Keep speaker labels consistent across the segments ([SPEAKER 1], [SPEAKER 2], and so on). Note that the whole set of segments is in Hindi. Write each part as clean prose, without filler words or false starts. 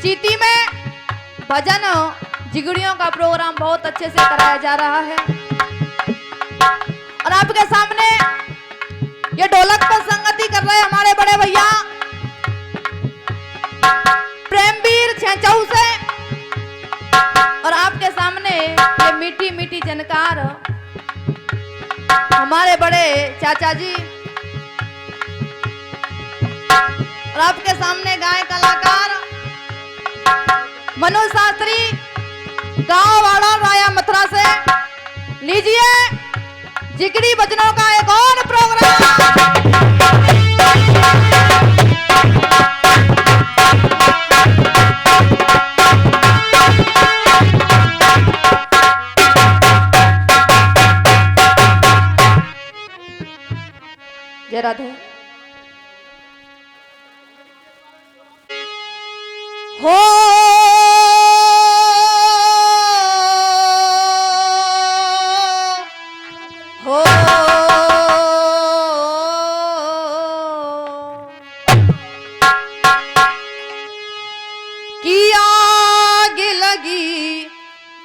[SPEAKER 1] चीटी में भजन जिगड़ियों का प्रोग्राम बहुत अच्छे से कराया जा रहा है और आपके सामने ये ढोलक पर संगति कर रहे हमारे बड़े भैया प्रेमवीर छेंचाऊ से और आपके सामने ये मीठी मीठी जनकार हमारे बड़े चाचा जी और आपके सामने गाय कलाकार मनोज शास्त्री गांव वाड़ा राया मथुरा से। लीजिए जिगड़ी भजनों का एक और प्रोग्राम। जय राधे। हो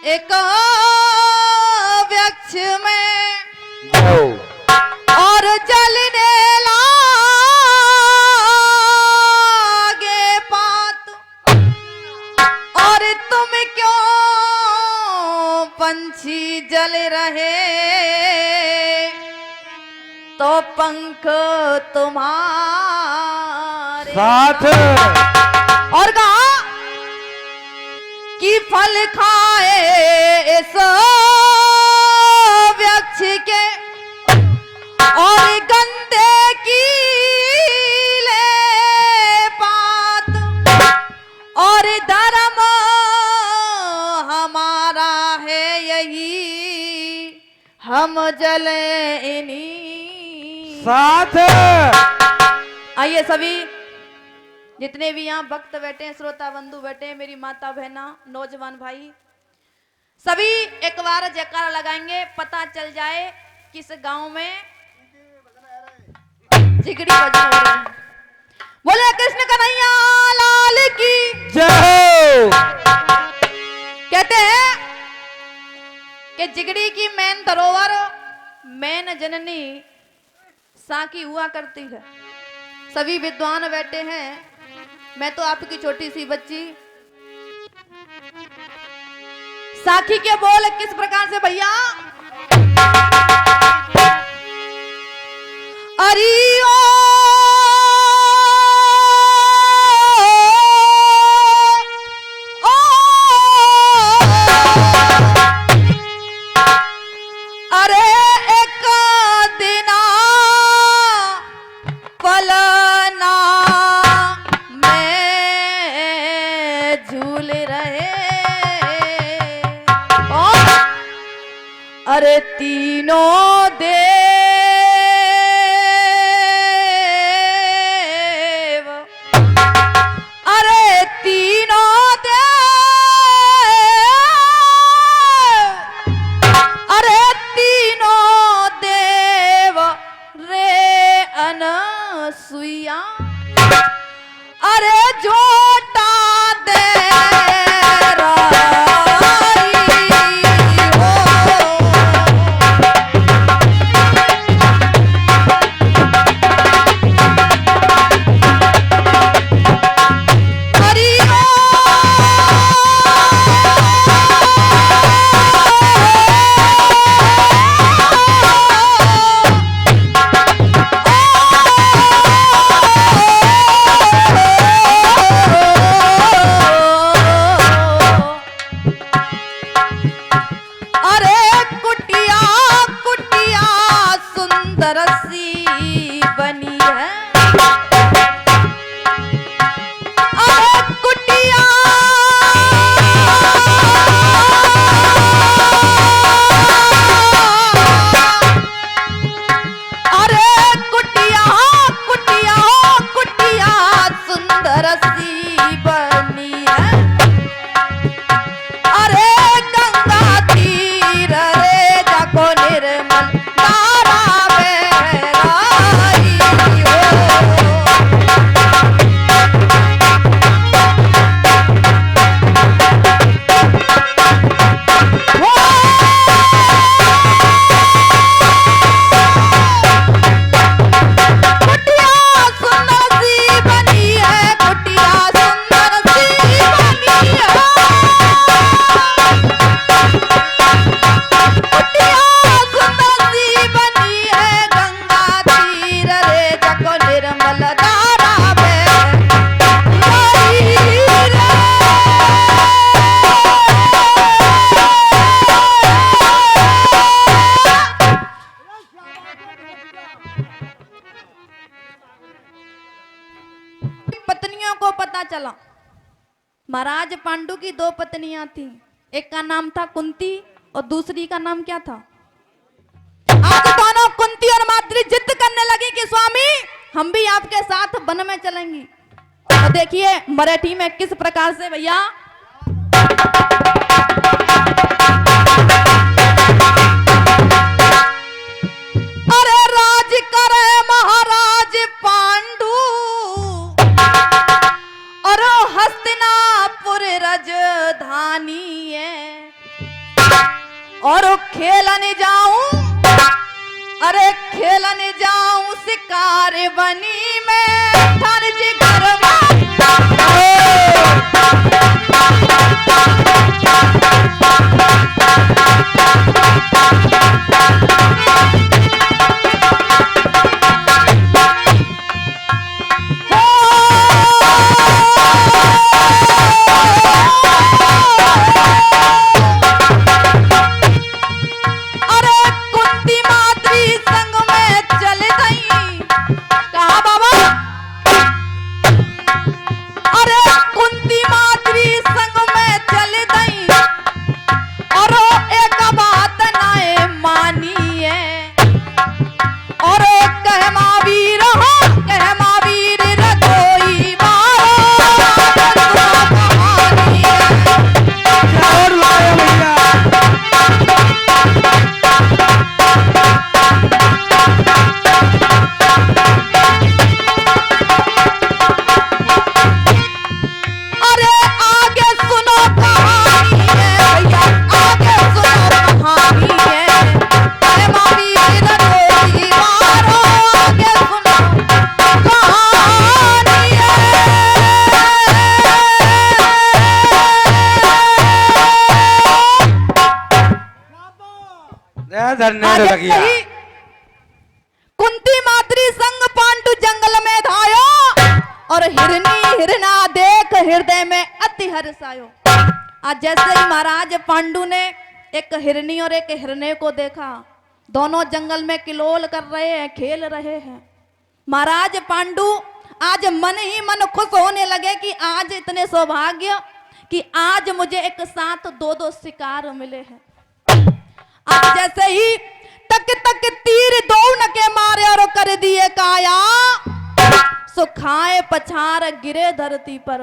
[SPEAKER 1] एक वृक्ष में और जलने लागे पात और तुम क्यों पंछी जल रहे तो पंख तुम्हारे
[SPEAKER 2] साथ
[SPEAKER 1] और कहा कि फल खाए इस वृक्ष के और गंदे की ले पात और धर्म हमारा है यही हम जले इन्हीं
[SPEAKER 2] साथ।
[SPEAKER 1] आइए सभी जितने भी यहाँ भक्त बैठे हैं, श्रोता बंधु बैठे हैं, मेरी माता बहना नौजवान भाई सभी एक बार जयकारा लगाएंगे, पता चल जाए किस गांव में जिगड़ी बजा हो रही है। बोले कृष्ण कन्हैया लाल की
[SPEAKER 2] जय।
[SPEAKER 1] कहते हैं कि जिगड़ी की मैन धरोहर मैन जननी साकी हुआ करती है। सभी विद्वान बैठे हैं, मैं तो आपकी छोटी सी बच्ची। साखी के बोल किस प्रकार से भैया? अरियो अरे एक दिना पलना अरे तीनों देव अरे तीनों देव अरे तीनों देव रे अनसुईया अरे जोटा दे महाराज पांडु की दो पत्नियां थी, एक का नाम था कुंती और दूसरी का नाम क्या था? आज दोनों कुंती और माद्री जिद करने लगी कि स्वामी हम भी आपके साथ वन में चलेंगी। तो देखिए मराठी में किस प्रकार से भैया, अरे राज करे महाराज पांडु और हस्तिनापुर राजधानी है, और खेलने जाऊं, अरे खेलने जाऊं शिकार बनी में ठान जी गरमा। कुंती माद्री संग पांडु जंगल में धायो, और हिरनी हिरना देख हृदय में अति हर्ष आयो। आज जैसे ही महाराज पांडु ने एक हिरनी और एक हिरने को देखा, दोनों जंगल में किलोल कर रहे हैं, खेल रहे हैं। महाराज पांडु आज मन ही मन खुश होने लगे कि आज इतने सौभाग्य कि आज मुझे एक साथ दो दो शिकार मिले हैं। आज जैसे ही तक तक तीर दौड़ के मारे और कर दिए काया, सुखाए पछार गिरे धरती पर।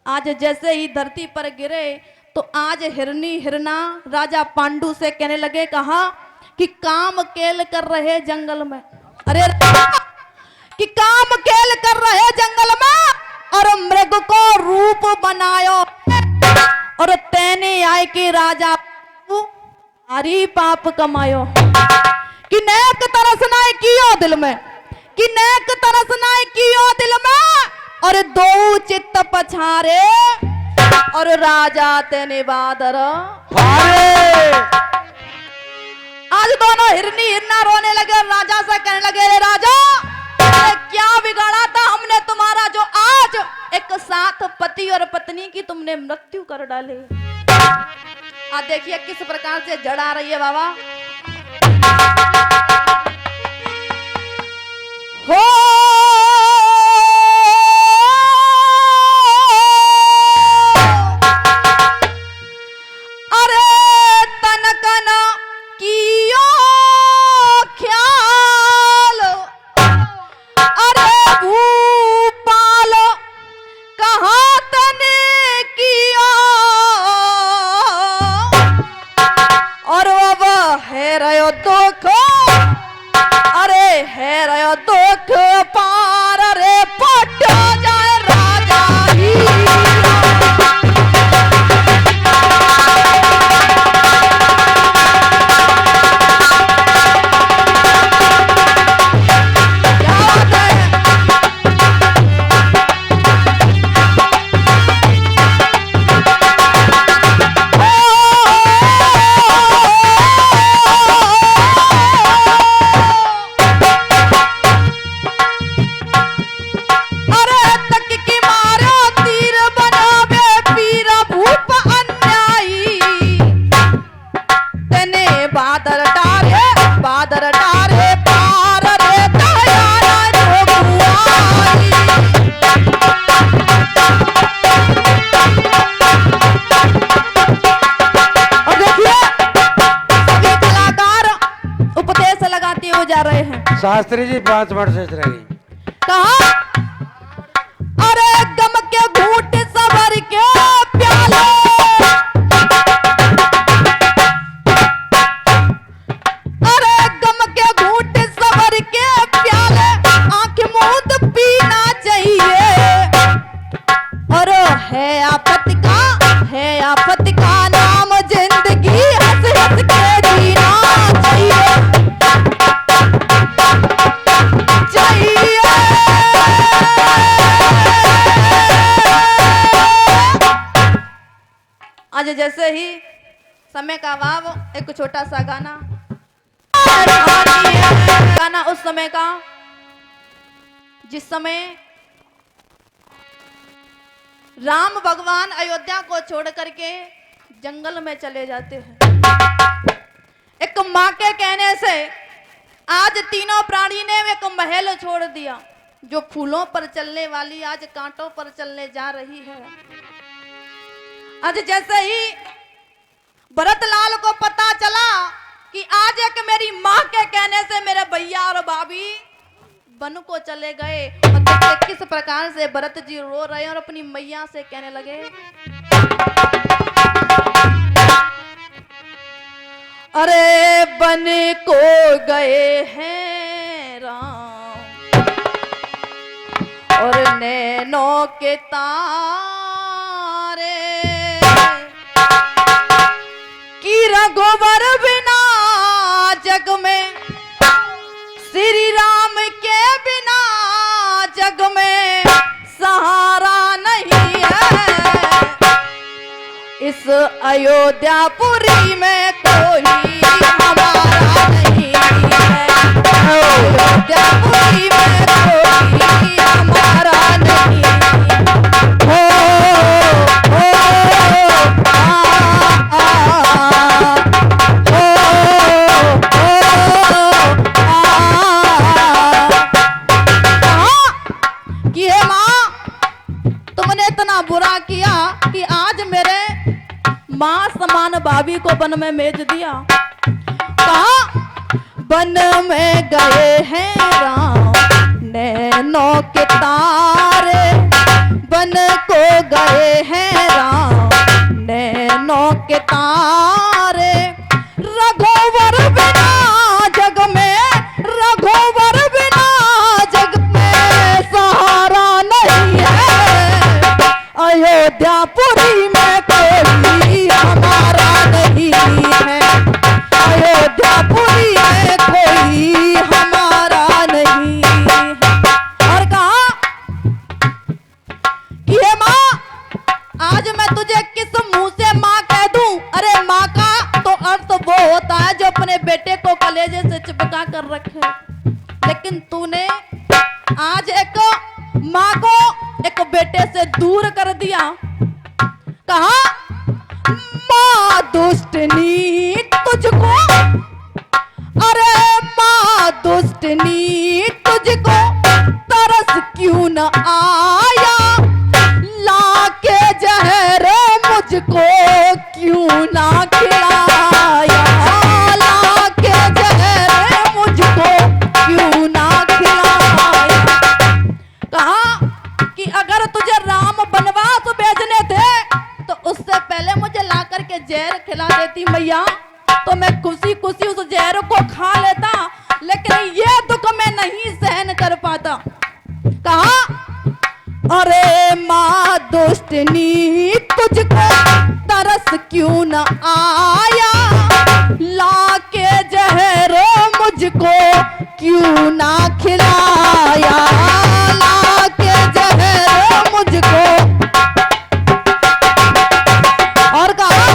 [SPEAKER 1] आज जैसे ही धरती पर गिरे तो आज हिरनी हिरना राजा पांडु से कहने लगे, कहा कि काम केल कर रहे जंगल में, अरे कि काम केल कर रहे जंगल में और मृग को रूप बनायो, और तेने आए कि राजा हरी पाप कमायो, कि नेक तरस नाय कियो दिल में, कि नेक तरस नाय कियो दिल में, और दो चित्त पछारे और राजा तेने बादर फारे। आज दोनों हिरनी हिरना रोने लगे और राजा से कहने लगे, रे राजा क्या बिगाड़ा था हमने तुम्हारा जो आज एक साथ पति और पत्नी की तुमने मृत्यु कर डाली। आज देखिए किस प्रकार से जड़ आ रही है बाबा। हो अरे तनकन कियो ख्याल, अरे भूपाल कहा तने किया, और अब है रयो दुख, अरे है रयो दुख
[SPEAKER 2] शास्त्री जी 5 मिनट से रह गई।
[SPEAKER 1] कहा अरे गम के घूंट सवर के प्याले, अरे गम के घूंट सवर के प्याले, आंख मूंद पीना चाहिए। और है आफत का नाम जिंदगी, हंस हंस के जीना चाहिए। आज जैसे ही समय का अभाव, एक छोटा सा गाना उस समय का, जिस समय राम भगवान अयोध्या को छोड़ करके जंगल में चले जाते हैं। एक माँ के कहने से आज तीनों प्राणी ने एक महल छोड़ दिया, जो फूलों पर चलने वाली आज कांटों पर चलने जा रही है। आज जैसे ही भरतलाल को पता चला कि आज एक मेरी माँ के कहने से मेरे भैया और भाभी वन को चले गए, और देखिए किस प्रकार से भरत जी रो रहे हैं और अपनी मैया से कहने लगे, अरे वन को गए हैं राम और नैनों के तारे, कि रघुवर बिना जग में, श्री राम के बिना जग में सहारा नहीं है। इस अयोध्यापुरी में कोई हमारा नहीं है, अयोध्यापुरी में कोई हमारा नहीं हो, बुरा किया कि आज मेरे मां समान भाभी को वन में भेज दिया। कहा वन में गए हैं राम नैनों के तारे, वन को गए हैं राम नैनों के तारे, रघुवर बिना जग में, रघुवर बिना जग में सहारा नहीं है। अयोध्यापुरी में कोई हमारा नहीं है, अयोध्यापुरी में कोई हमारा नहीं है। और कहा कि हे माँ, आज मैं तुझे किस मुंह से माँ कह दूं? अरे माँ का तो अर्थ वो होता है जो अपने बेटे को कलेजे से चिपका कर रखे, लेकिन तूने आज एक माँ को एक बेटे से दूर कर दिया। कहा माँ दुष्टनी तुझको, अरे माँ दुष्टनी तुझको तरस क्यों न आया, लाके जहर मुझको क्यों ना खिलाया, लाके जहर मुझको क्यों ना खिलाया। कहा कि अगर तुझे राम वनवास भेजने थे तो उससे पहले मुझे ला करके जहर खिला देती मैया, तो मैं खुशी खुशी उस जहर को खा लेता, लेकिन ये दुख मैं नहीं सहन कर पाता। कहा अरे माँ दुष्टनी तुझको तरस क्यों न आया, लाके जहर मुझको क्यों ना खिलाया, लाके जहर मुझको। और कहा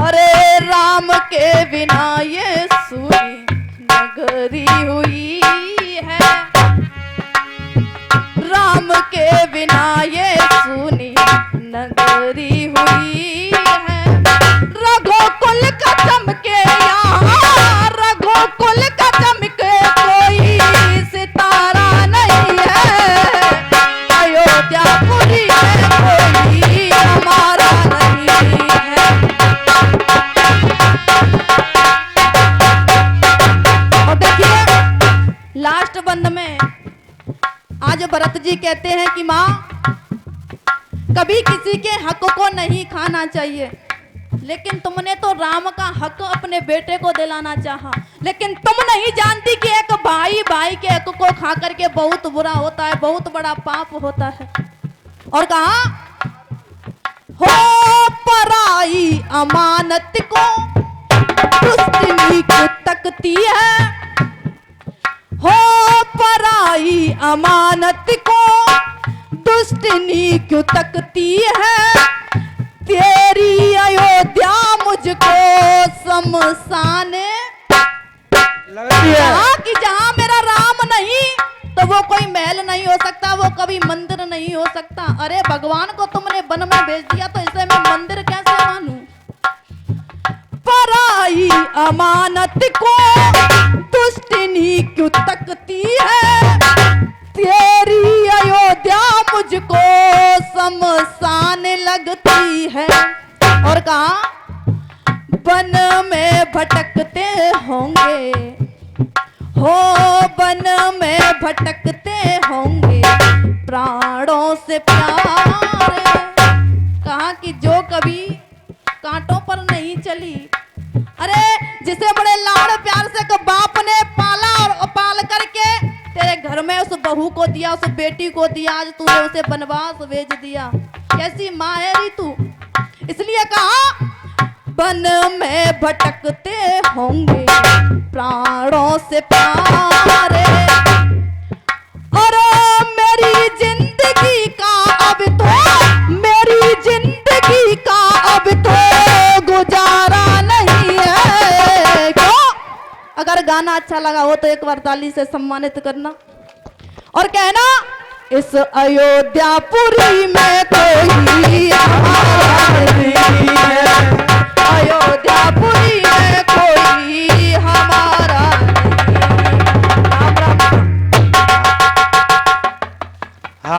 [SPEAKER 1] अरे राम के बिना ये सूरी नगरी हुई है, राम के बिना ये सुनी नगरी हुई है। रघुकुल का चमके यहाँ, रघुकुल का चमके कोई सितारा नहीं है, अयोध्यापुरी में कोई हमारा नहीं है। और देखिए कहते हैं कि माँ कभी किसी के हक को नहीं खाना चाहिए, लेकिन तुमने तो राम का हक अपने बेटे को दिलाना चाहा, लेकिन तुम नहीं जानती कि एक भाई भाई के हक को खा करके बहुत बुरा होता है, बहुत बड़ा पाप होता है। और कहा हो पराई अमानत को दुष्टनी क्यों तकती है, हो पराई अमानत को दुष्टनी क्यों तकती है, तेरी अयोध्या मुझको शमशान
[SPEAKER 2] लगती है।
[SPEAKER 1] कहा कि जहां मेरा राम नहीं तो वो कोई महल नहीं हो सकता, वो कभी मंदिर नहीं हो सकता। अरे भगवान को तुमने वन में भेज दिया तो इसे मैं मंदिर कैसे मानूं। पराई अमानत को दुष्टनी क्यों तकती है, तेरी अयोध्या मुझको शमशान लगती है। और कहा वन में भटकते होंगे, हो वन में भटकते होंगे प्राणों से प्यारे। कहा कि जो कभी कांटों पर नहीं चली, अरे जिसे बड़े लाड़ प्यार से बाप ने पाला और पाल करके तेरे घर में उस बहू को दिया, उस बेटी को दिया, आज तूने उसे वनवास भेज दिया। कैसी माँ है री तू। इसलिए कहा वन में भटकते होंगे प्राणों से प्यारे, और मेरी जिंदगी का अब तो, मेरी जिंदगी का अब तो गुजारा नहीं है। क्यों? अगर गाना अच्छा लगा हो तो एक बार ताली से सम्मानित करना और कहना इस अयोध्यापुरी में कोई